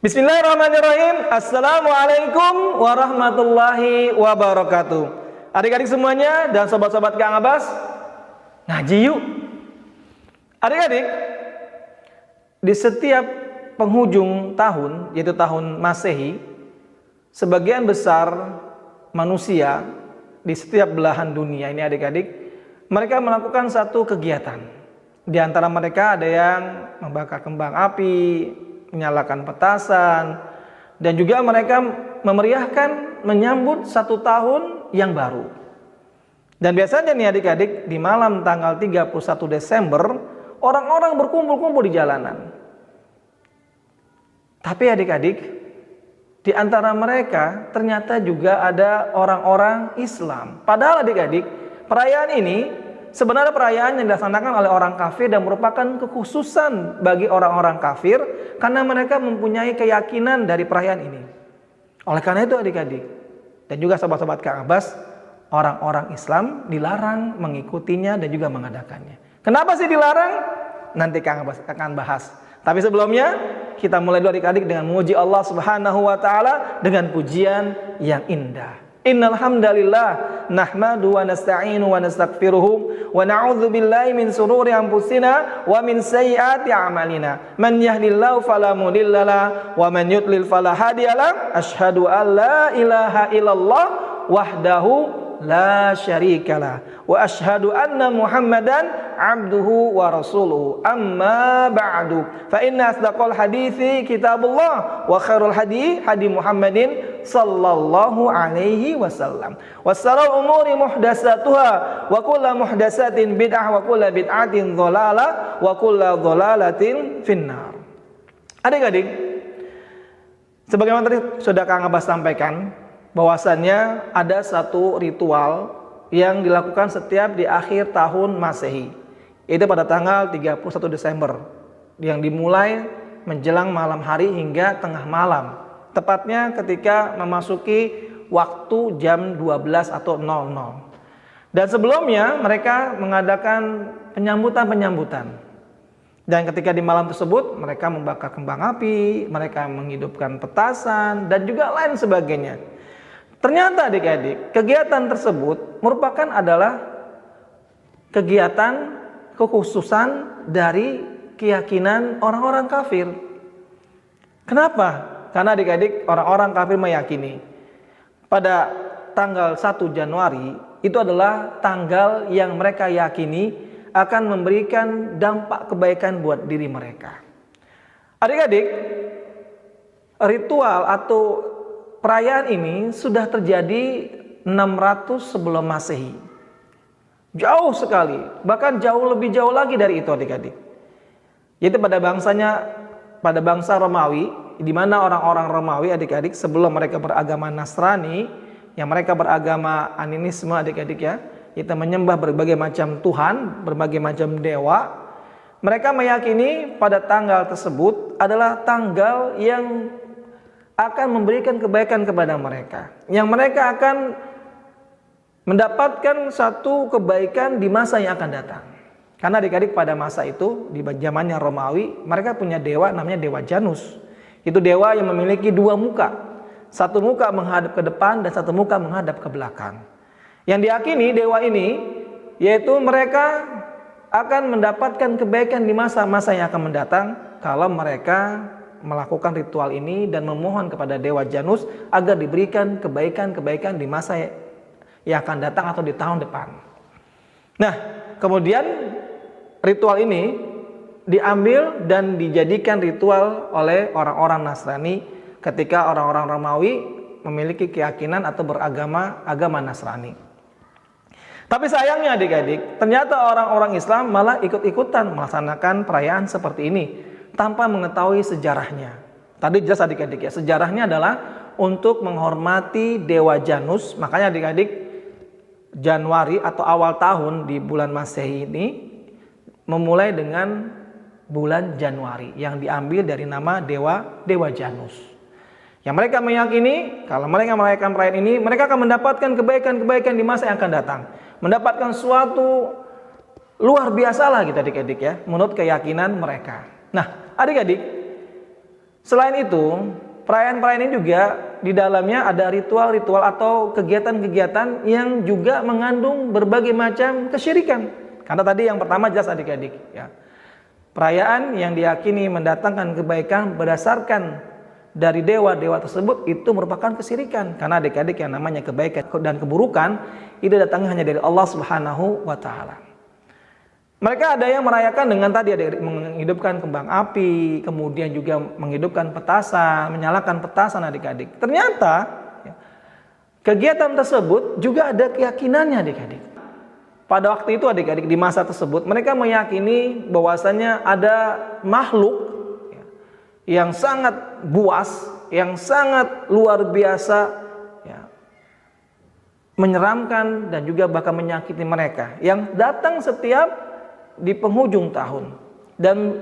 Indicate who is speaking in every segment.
Speaker 1: Bismillahirrahmanirrahim. Assalamualaikum warahmatullahi wabarakatuh. Adik-adik semuanya dan sobat-sobat Kang Abbas, ngaji yuk. Adik-adik, di setiap penghujung tahun, yaitu tahun Masehi, sebagian besar manusia di setiap belahan dunia ini adik-adik, mereka melakukan satu kegiatan. Di antara mereka ada yang membakar kembang api, menyalakan petasan, dan juga mereka memeriahkan menyambut satu tahun yang baru. Dan biasanya nih adik-adik, di malam tanggal 31 Desember orang-orang berkumpul-kumpul di jalanan. Tapi adik-adik, di antara mereka ternyata juga ada orang-orang Islam. Padahal adik-adik, perayaan ini sebenarnya perayaan yang dilaksanakan oleh orang kafir dan merupakan kekhususan bagi orang-orang kafir karena mereka mempunyai keyakinan dari perayaan ini. Oleh karena itu adik-adik dan juga sobat-sobat Kang Abbas, orang-orang Islam dilarang mengikutinya dan juga mengadakannya. Kenapa sih dilarang? Nanti Kang Abbas akan bahas. Tapi sebelumnya kita mulai dulu adik-adik dengan memuji Allah Subhanahu wa taala dengan pujian yang indah. Innal hamdalillah nahmadu wa nasta'inu wa nastaghfiruhu wa na'udzu billahi min shururi anfusina wa min sayyiati a'malina. Man yahdihillahu fala mudhillalah wa man yudlil fala hadiyalah. Asyhadu an la ilaha illallah wahdahu la syarikalah wa asyhadu anna Muhammadan abduhu wa rasuluhu. Amma ba'du, fa inna asdaqal hadithi kitabullah wa khairul hadi hadi Muhammadin sallallahu alaihi wasallam. Wassaral umuri muhdasatuha wa kullu muhdasatin bid'ah wa kullu bid'atin dhalalah wa kullu dhalalatin finnar. Adik-adik, sebagaimana tadi sudah Kang Abbas sampaikan, bahwasannya ada satu ritual yang dilakukan setiap di akhir tahun Masehi, yaitu pada tanggal 31 Desember yang dimulai menjelang malam hari hingga tengah malam, tepatnya ketika memasuki waktu jam 12 atau 00. Dan sebelumnya mereka mengadakan penyambutan. Dan ketika di malam tersebut mereka membakar kembang api, mereka menghidupkan petasan dan juga lain sebagainya. Ternyata adik-adik, kegiatan tersebut merupakan adalah kegiatan kekhususan dari keyakinan orang-orang kafir. Kenapa? Karena adik-adik, orang-orang kafir meyakini pada tanggal 1 Januari itu adalah tanggal yang mereka yakini akan memberikan dampak kebaikan buat diri mereka. Adik-adik, ritual atau perayaan ini sudah terjadi 600 sebelum Masehi. Jauh sekali, bahkan jauh lebih jauh lagi dari itu adik-adik. Yaitu pada bangsa Romawi, di mana orang-orang Romawi adik-adik sebelum mereka beragama Nasrani, yang mereka beragama animisme adik-adik ya, yaitu menyembah berbagai macam Tuhan, berbagai macam dewa. Mereka meyakini pada tanggal tersebut adalah tanggal yang akan memberikan kebaikan kepada mereka, yang mereka akan mendapatkan satu kebaikan di masa yang akan datang. Karena adik-adik pada masa itu di zamannya Romawi, mereka punya dewa namanya Dewa Janus. Itu dewa yang memiliki dua muka, satu muka menghadap ke depan dan satu muka menghadap ke belakang. Yang diyakini dewa ini yaitu mereka akan mendapatkan kebaikan di masa-masa yang akan mendatang kalau mereka melakukan ritual ini dan memohon kepada Dewa Janus agar diberikan kebaikan-kebaikan di masa yang akan datang atau di tahun depan. Nah, kemudian ritual ini diambil dan dijadikan ritual oleh orang-orang Nasrani ketika orang-orang Romawi memiliki keyakinan atau agama Nasrani. Tapi sayangnya adik-adik, ternyata orang-orang Islam malah ikut-ikutan melaksanakan perayaan seperti ini tanpa mengetahui sejarahnya. Tadi jelas adik-adik ya, sejarahnya adalah untuk menghormati Dewa Janus. Makanya adik-adik, Januari atau awal tahun di bulan Masehi ini memulai dengan bulan Januari yang diambil dari nama Dewa Janus. Yang mereka meyakini kalau mereka merayakan perayaan ini, mereka akan mendapatkan kebaikan-kebaikan di masa yang akan datang, mendapatkan suatu luar biasa lah gitu adik-adik ya, menurut keyakinan mereka. Nah, adik-adik, Selain itu, perayaan-perayaan ini juga di dalamnya ada ritual-ritual atau kegiatan-kegiatan yang juga mengandung berbagai macam kesyirikan. Karena tadi yang pertama jelas adik-adik, ya. Perayaan yang diyakini mendatangkan kebaikan berdasarkan dari dewa-dewa tersebut itu merupakan kesyirikan. Karena adik-adik yang namanya kebaikan dan keburukan itu datangnya hanya dari Allah Subhanahu wa taala. Mereka ada yang merayakan dengan tadi adik-adik menghidupkan kembang api, kemudian juga menghidupkan petasan, menyalakan petasan adik-adik. Ternyata ya, kegiatan tersebut juga ada keyakinannya adik-adik. Pada waktu itu adik-adik di masa tersebut mereka meyakini bahwasannya ada makhluk ya, yang sangat buas, yang sangat luar biasa ya, menyeramkan dan juga bahkan menyakiti mereka yang datang setiap di penghujung tahun. Dan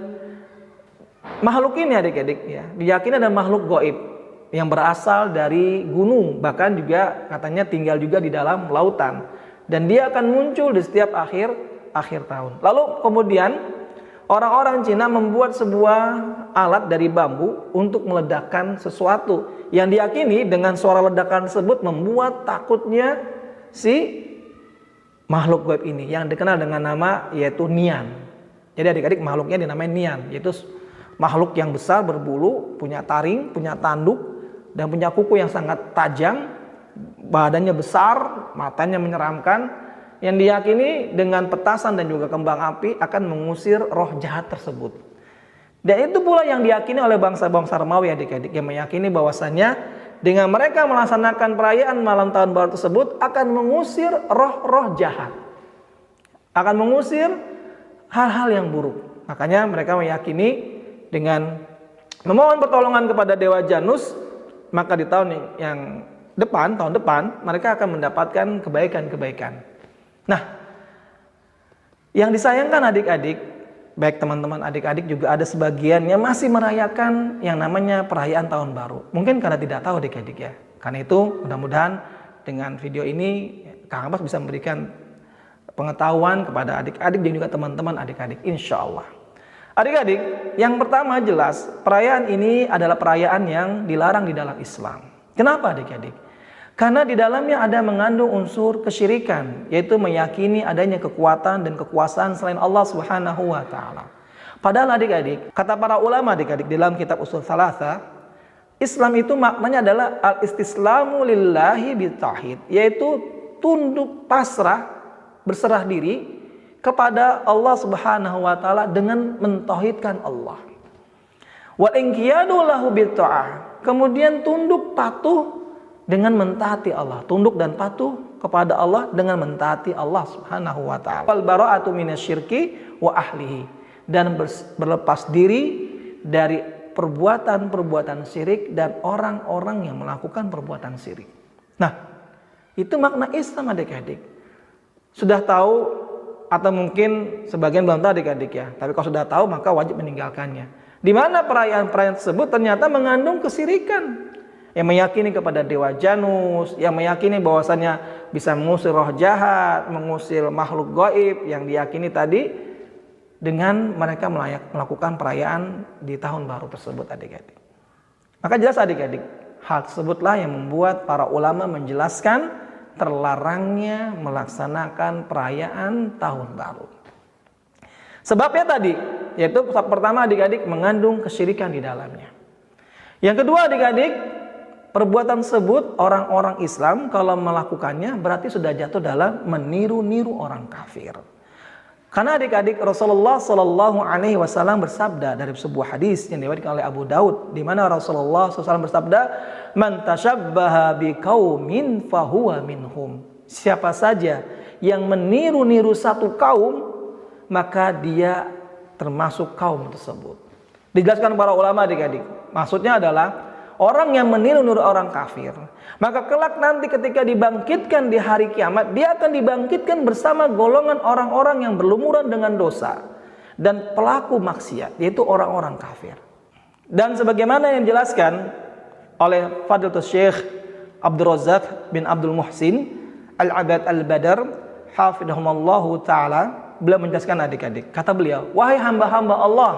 Speaker 1: makhluk ini adik-adik ya, diyakini ada makhluk gaib yang berasal dari gunung, bahkan juga katanya tinggal juga di dalam lautan. Dan dia akan muncul di setiap akhir tahun. Lalu kemudian orang-orang Cina membuat sebuah alat dari bambu untuk meledakkan sesuatu yang diyakini dengan suara ledakan tersebut membuat takutnya si makhluk gaib ini yang dikenal dengan nama yaitu Nian. Jadi adik-adik makhluknya dinamai Nian, yaitu makhluk yang besar berbulu, punya taring, punya tanduk dan punya kuku yang sangat tajam. Badannya besar, matanya menyeramkan, yang diyakini dengan petasan dan juga kembang api akan mengusir roh jahat tersebut. Dan itu pula yang diyakini oleh bangsa-bangsa Romawi adik-adik, yang meyakini bahwasannya dengan mereka melaksanakan perayaan malam tahun baru tersebut akan mengusir roh-roh jahat, akan mengusir hal-hal yang buruk. Makanya mereka meyakini dengan memohon pertolongan kepada Dewa Janus, maka di tahun yang tahun depan mereka akan mendapatkan kebaikan-kebaikan. Nah, yang disayangkan adik-adik, baik teman-teman adik-adik juga ada sebagian yang masih merayakan yang namanya perayaan tahun baru. Mungkin karena tidak tahu adik-adik ya. Karena itu mudah-mudahan dengan video ini Kang Abbas bisa memberikan pengetahuan kepada adik-adik dan juga teman-teman adik-adik, insya Allah. Adik-adik, yang pertama jelas perayaan ini adalah perayaan yang dilarang di dalam Islam. Kenapa adik-adik? Karena di dalamnya ada mengandung unsur kesyirikan, yaitu meyakini adanya kekuatan dan kekuasaan selain Allah Subhanahu wa taala. Padahal adik-adik, kata para ulama adik-adik dalam kitab Ushul Tsalatsa, Islam itu maknanya adalah al-istislamu lillahi bitauhid, yaitu tunduk pasrah, berserah diri kepada Allah Subhanahu wa taala dengan mentauhidkan Allah. Wa inqiyadu lahu bitta'ah, kemudian tunduk patuh dengan mentaati Allah, tunduk dan patuh kepada Allah dengan mentaati Allah Subhanahu wa taala. Wal bara'atu minasyirki wa ahlihi, dan berlepas diri dari perbuatan-perbuatan syirik dan orang-orang yang melakukan perbuatan syirik. Nah, itu makna Islam adik-adik. Sudah tahu atau mungkin sebagian belum tahu adik-adik ya, tapi kalau sudah tahu maka wajib meninggalkannya. Di mana perayaan-perayaan tersebut ternyata mengandung kesyirikan, yang meyakini kepada Dewa Janus, yang meyakini bahwasannya bisa mengusir roh jahat, mengusir makhluk gaib, yang diyakini tadi dengan mereka melakukan perayaan di tahun baru tersebut adik-adik. Maka jelas adik-adik, hal tersebutlah yang membuat para ulama menjelaskan terlarangnya melaksanakan perayaan tahun baru. Sebabnya tadi, yaitu pertama adik-adik mengandung kesyirikan di dalamnya. Yang kedua adik-adik, perbuatan tersebut orang-orang Islam kalau melakukannya berarti sudah jatuh dalam meniru-niru orang kafir. Karena adik-adik Rasulullah Shallallahu Alaihi Wasallam bersabda dari sebuah hadis yang diriwayatkan oleh Abu Daud, di mana Rasulullah SAW bersabda, "Man tashabbaha biqaumin fahuwa minhum." Siapa saja yang meniru-niru satu kaum, maka dia termasuk kaum tersebut. Dijelaskan para ulama adik-adik, maksudnya adalah orang yang meniru-niru orang kafir, maka kelak nanti ketika dibangkitkan di hari kiamat, dia akan dibangkitkan bersama golongan orang-orang yang berlumuran dengan dosa dan pelaku maksiat, yaitu orang-orang kafir. Dan sebagaimana yang dijelaskan oleh Fadilatul Syekh Abdul Razak bin Abdul Muhsin Al-Abad Al-Badar hafidhahumallahu ta'ala, beliau menjelaskan adik-adik, kata beliau, wahai hamba-hamba Allah,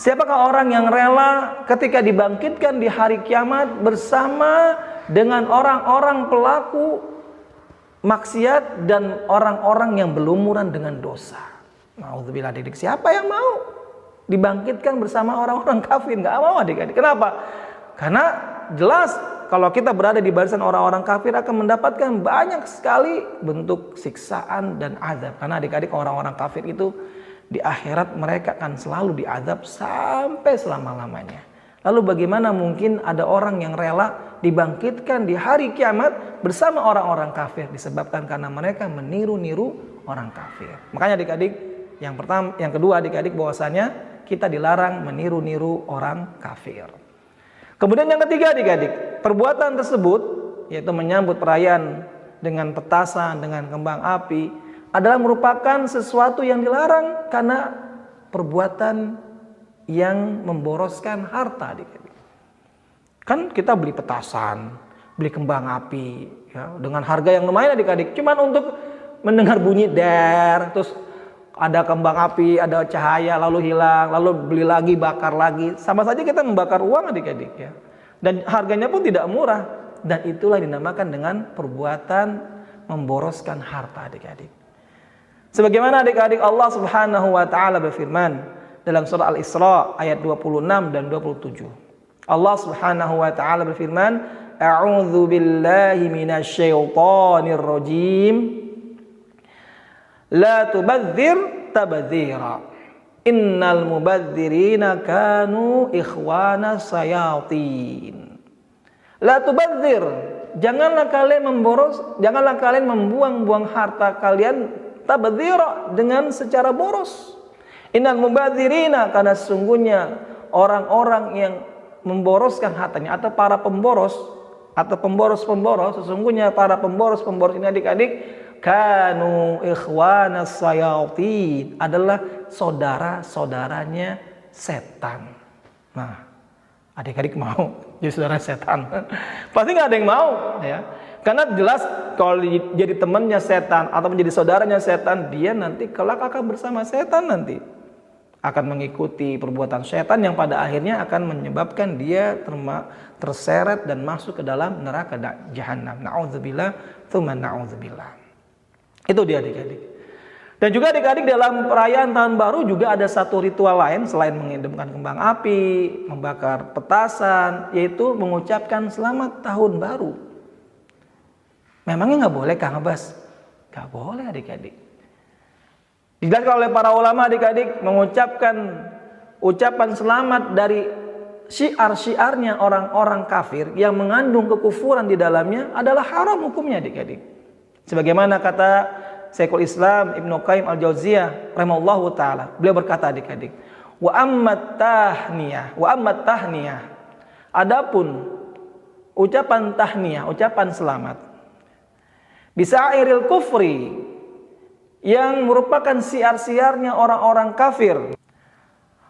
Speaker 1: Siapakah orang yang rela ketika dibangkitkan di hari kiamat bersama dengan orang-orang pelaku maksiat dan orang-orang yang berlumuran dengan dosa? Nauzubillah adik-adik. Siapa yang mau dibangkitkan bersama orang-orang kafir? Nggak mau adik-adik. Kenapa? Karena jelas kalau kita berada di barisan orang-orang kafir akan mendapatkan banyak sekali bentuk siksaan dan azab. Karena adik-adik orang-orang kafir itu di akhirat mereka akan selalu diazab sampai selama-lamanya. Lalu bagaimana mungkin ada orang yang rela dibangkitkan di hari kiamat bersama orang-orang kafir? Disebabkan karena mereka meniru-niru orang kafir. Makanya adik-adik, yang kedua adik-adik bahwasanya kita dilarang meniru-niru orang kafir. Kemudian yang ketiga adik-adik, perbuatan tersebut yaitu menyambut perayaan dengan petasan, dengan kembang api adalah merupakan sesuatu yang dilarang karena perbuatan yang memboroskan harta adik-adik. Kan kita beli petasan, beli kembang api ya, dengan harga yang lumayan adik-adik, cuman untuk mendengar bunyi der, terus ada kembang api, ada cahaya lalu hilang, lalu beli lagi, bakar lagi. Sama saja kita membakar uang adik-adik ya. Dan harganya pun tidak murah, dan itulah dinamakan dengan perbuatan memboroskan harta adik-adik. Sebagaimana adik-adik Allah Subhanahu wa taala berfirman dalam surah Al-Isra ayat 26 dan 27. Allah Subhanahu wa taala berfirman, "A'udzu billahi minasyaitonir rajim. La tubadzir tabdzira. Innal mubadzirina kanu ikhwana sayatin." La tubadzir. Janganlah kalian memboros, janganlah kalian membuang-buang harta kalian tabdzira dengan secara boros. Innal mubadzirina, karena sesungguhnya orang-orang yang memboroskan hartanya atau para pemboros atau pemboros-pemboros, sesungguhnya para pemboros-pemboros ini adik-adik kanu ikhwanas sayatin, adalah saudara-saudaranya setan. Nah, adik-adik mau jadi saudara setan? Pasti nggak ada yang mau ya. Karena jelas kalau jadi temannya setan atau menjadi saudaranya setan, dia nanti kelak akan bersama setan, nanti akan mengikuti perbuatan setan yang pada akhirnya akan menyebabkan dia terseret dan masuk ke dalam neraka jahanam. Na'udzubillah, tsumma na'udzubillah. Itu dia adik-adik. Dan juga adik-adik dalam perayaan tahun baru juga ada satu ritual lain selain menghidupkan kembang api, membakar petasan, yaitu mengucapkan selamat tahun baru. Memangnya nggak boleh Kang Abbas? Nggak boleh adik-adik. Dijelaskan oleh para ulama adik-adik, mengucapkan ucapan selamat dari syiar-syiarnya orang-orang kafir yang mengandung kekufuran di dalamnya adalah haram hukumnya adik-adik. Sebagaimana kata Syekhul Islam Ibnu Qayyim Al-Jauziyah rahimahullahu taala, beliau berkata adik-adik, wa ammat tahniyah. Adapun ucapan tahniyah, ucapan selamat bisairil kufri, yang merupakan siar-siarnya orang-orang kafir,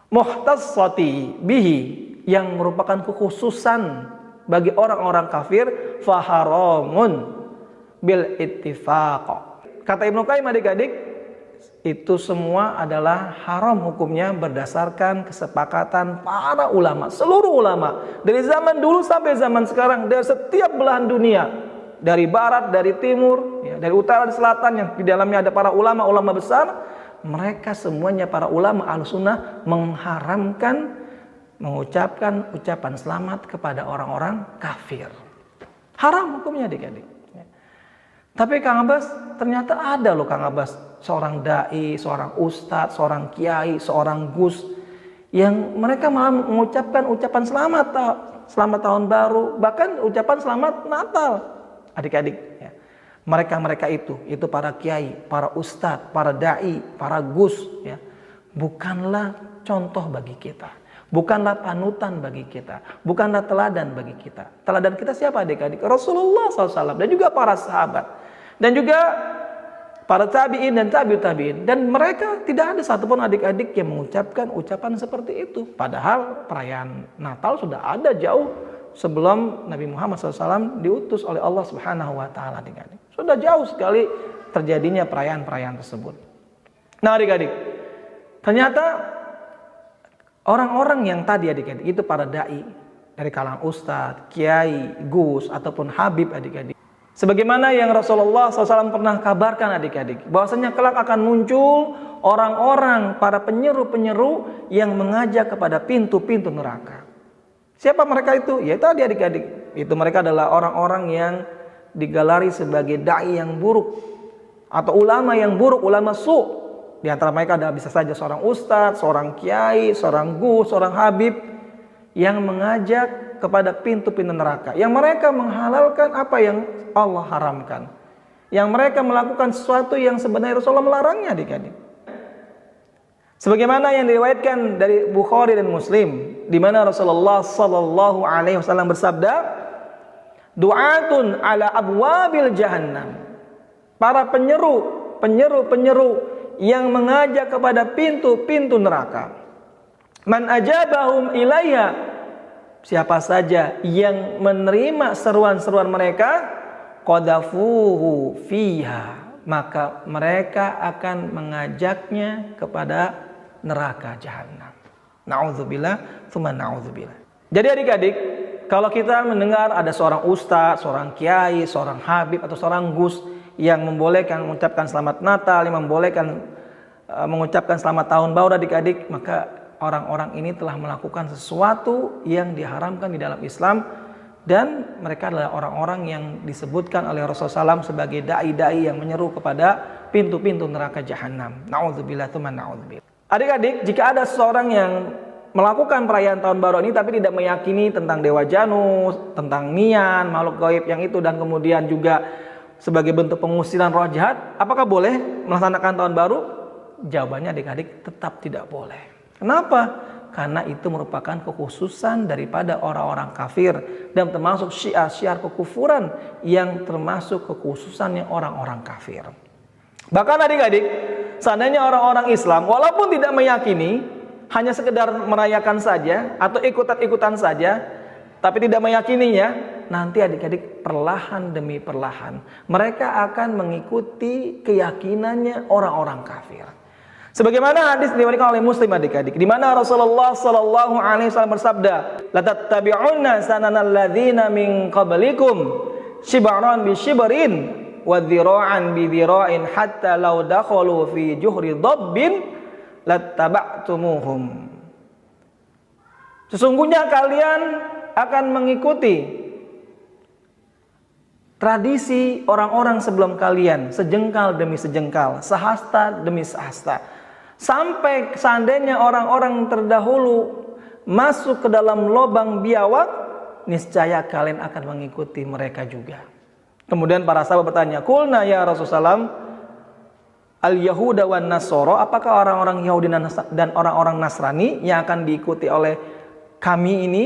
Speaker 1: muhtassati bihi, yang merupakan kekhususan bagi orang-orang kafir, faharamun bil ittifaq. Kata Ibnu Qayyim adik-adik, itu semua adalah haram hukumnya berdasarkan kesepakatan para ulama, seluruh ulama dari zaman dulu sampai zaman sekarang, dari setiap belahan dunia, dari barat, dari timur, ya, dari utara, dari selatan, yang di dalamnya ada para ulama-ulama besar. Mereka semuanya para ulama Ahlussunnah mengharamkan mengucapkan ucapan selamat kepada orang-orang kafir. Haram hukumnya adik-adik. Tapi Kang Abbas, ternyata ada loh Kang Abbas, seorang dai, seorang ustadz, seorang kiai, seorang gus, yang mereka malah mengucapkan ucapan selamat tahun baru, bahkan ucapan selamat Natal. Adik-adik, ya. Mereka itu para kiai, para ustadz, para dai, para gus, ya, bukanlah contoh bagi kita, bukanlah panutan bagi kita, bukanlah teladan bagi kita. Teladan kita siapa adik-adik? Rasulullah SAW dan juga para sahabat, dan juga para tabi'in dan tabi'ut tabi'in. Dan mereka tidak ada satupun adik-adik yang mengucapkan ucapan seperti itu. Padahal perayaan Natal sudah ada jauh sebelum Nabi Muhammad SAW diutus oleh Allah Subhanahu wa taala adik-adik. Sudah jauh sekali terjadinya perayaan-perayaan tersebut. Nah adik-adik, ternyata Orang-orang yang tadi adik-adik itu para dai dari kalangan ustadz, kiai, gus ataupun habib adik-adik. Sebagaimana yang Rasulullah SAW pernah kabarkan adik-adik, bahwasanya kelak akan muncul orang-orang para penyeru-penyeru yang mengajak kepada pintu-pintu neraka. Siapa mereka itu? Ya tadi adik-adik, itu mereka adalah orang-orang yang digelari sebagai dai yang buruk atau ulama yang buruk, ulama su'. Di antara mereka ada bisa saja seorang ustadz, seorang kiai, seorang gus, seorang habib yang mengajak kepada pintu-pintu neraka. Yang mereka menghalalkan apa yang Allah haramkan. Yang mereka melakukan sesuatu yang sebenarnya Rasulullah melarangnya adik-adik. Sebagaimana yang diriwayatkan dari Bukhari dan Muslim, di mana Rasulullah sallallahu alaihi wasallam bersabda, "Du'atun ala abwabil jahannam." Para penyeru yang mengajak kepada pintu-pintu neraka. Man ajabahum ilaiha, siapa saja yang menerima seruan-seruan mereka, qadafuhu fiha, maka mereka akan mengajaknya kepada neraka jahanam. Na'udzubillah, tsumma na'udzubillah. Jadi adik-adik, kalau kita mendengar ada seorang ustaz, seorang kiai, seorang habib atau seorang gus yang membolehkan mengucapkan selamat Natal, yang membolehkan mengucapkan selamat tahun baru adik-adik, maka orang-orang ini telah melakukan sesuatu yang diharamkan di dalam Islam, dan mereka adalah orang-orang yang disebutkan oleh Rasulullah SAW sebagai dai-dai yang menyeru kepada pintu-pintu neraka jahanam. Na'udzubillah, tsumma na'udzubillah. Adik-adik, jika ada seseorang yang melakukan perayaan tahun baru ini tapi tidak meyakini tentang Dewa Janus, tentang Nian, makhluk gaib yang itu, dan kemudian juga sebagai bentuk pengusiran roh jahat, apakah boleh melaksanakan tahun baru? Jawabannya adik-adik, tetap tidak boleh. Kenapa? Karena itu merupakan kekhususan daripada orang-orang kafir dan termasuk syiar-syiar kekufuran yang termasuk kekhususannya orang-orang kafir. Bahkan adik-adik, seandainya orang-orang Islam walaupun tidak meyakini, hanya sekedar merayakan saja atau ikutan-ikutan saja, tapi tidak meyakininya, nanti adik-adik perlahan demi perlahan mereka akan mengikuti keyakinannya orang-orang kafir. Sebagaimana hadis diriwayatkan oleh Muslim adik-adik, di mana Rasulullah sallallahu alaihi wasallam bersabda, "La tattabi'unna sananal ladzina min qablikum shibran bi shibrin wa dhira'an bi dhira'in hatta law dakhalu fi juhri dhabbin lattaba'tumuhum." Sesungguhnya kalian akan mengikuti tradisi orang-orang sebelum kalian, sejengkal demi sejengkal, sehasta demi sehasta, sampai seandainya orang-orang terdahulu masuk ke dalam lubang biawak, niscaya kalian akan mengikuti mereka juga. Kemudian para sahabat bertanya, "Qulna ya Rasulullah, al-Yahuda wan Nasara, apakah orang-orang Yahudi dan orang-orang Nasrani yang akan diikuti oleh kami ini?"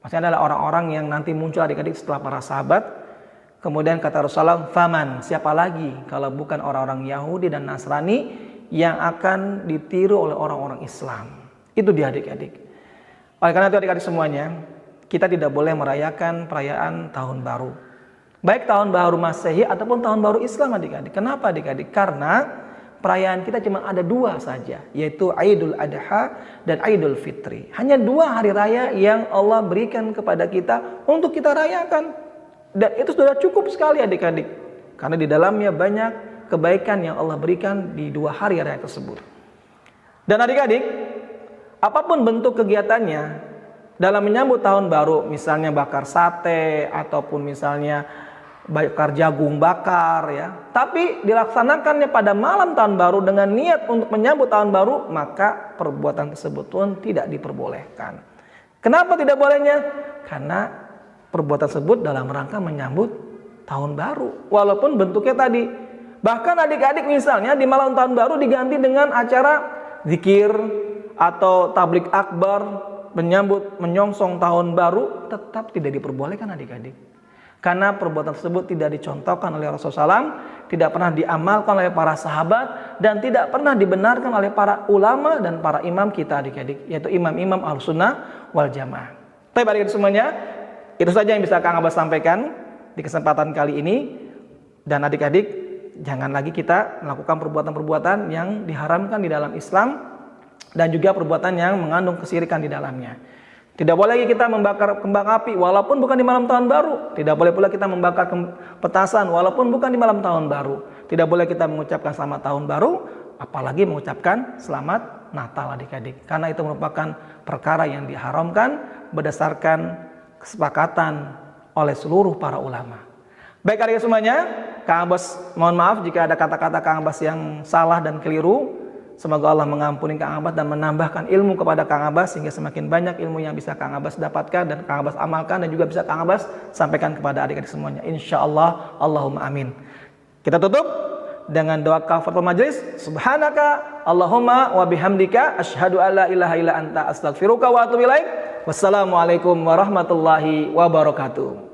Speaker 1: Maksudnya adalah orang-orang yang nanti muncul adik-adik setelah para sahabat. Kemudian kata Rasulullah, "Faman, siapa lagi kalau bukan orang-orang Yahudi dan Nasrani yang akan ditiru oleh orang-orang Islam?" Itu dia adik-adik. Oleh karena itu adik-adik semuanya, kita tidak boleh merayakan perayaan tahun baru, baik tahun baru Masehi ataupun tahun baru Islam adik-adik. Kenapa adik-adik? Karena perayaan kita cuma ada dua saja, yaitu Idul Adha dan Idul Fitri. Hanya dua hari raya yang Allah berikan kepada kita untuk kita rayakan. Dan itu sudah cukup sekali adik-adik. Karena di dalamnya banyak kebaikan yang Allah berikan di dua hari raya tersebut. Dan adik-adik, apapun bentuk kegiatannya dalam menyambut tahun baru, misalnya bakar sate ataupun misalnya bakar jagung bakar ya, tapi dilaksanakannya pada malam tahun baru dengan niat untuk menyambut tahun baru, maka perbuatan tersebut pun tidak diperbolehkan. Kenapa tidak bolehnya? Karena perbuatan tersebut dalam rangka menyambut tahun baru, walaupun bentuknya tadi. Bahkan adik-adik misalnya di malam tahun baru diganti dengan acara zikir atau tablik akbar menyambut menyongsong tahun baru, tetap tidak diperbolehkan adik-adik. Karena perbuatan tersebut tidak dicontohkan oleh Rasulullah SAW, tidak pernah diamalkan oleh para sahabat, dan tidak pernah dibenarkan oleh para ulama dan para imam kita adik-adik, yaitu imam-imam Ahlussunnah wal Jamaah. Baik adik-adik semuanya, itu saja yang bisa Kang Abbas sampaikan di kesempatan kali ini. Dan adik-adik, jangan lagi kita melakukan perbuatan-perbuatan yang diharamkan di dalam Islam, dan juga perbuatan yang mengandung kesyirikan di dalamnya. Tidak boleh lagi kita membakar kembang api walaupun bukan di malam tahun baru. Tidak boleh pula kita membakar petasan walaupun bukan di malam tahun baru. Tidak boleh kita mengucapkan selamat tahun baru, apalagi mengucapkan selamat Natal adik-adik. Karena itu merupakan perkara yang diharamkan berdasarkan kesepakatan oleh seluruh para ulama. Baik adik semuanya, Kang Abbas mohon maaf jika ada kata-kata Kang Abbas yang salah dan keliru. Semoga Allah mengampuni Kang Abbas dan menambahkan ilmu kepada Kang Abbas sehingga semakin banyak ilmu yang bisa Kang Abbas dapatkan dan Kang Abbas amalkan dan juga bisa Kang Abbas sampaikan kepada adik-adik semuanya. Insyaallah, Allahumma amin. Kita tutup dengan doa kafaratul majelis. Subhanaka Allahumma wa bihamdika asyhadu alla ilaha illa anta astaghfiruka wa atubu ilaik. Wassalamualaikum warahmatullahi wabarakatuh.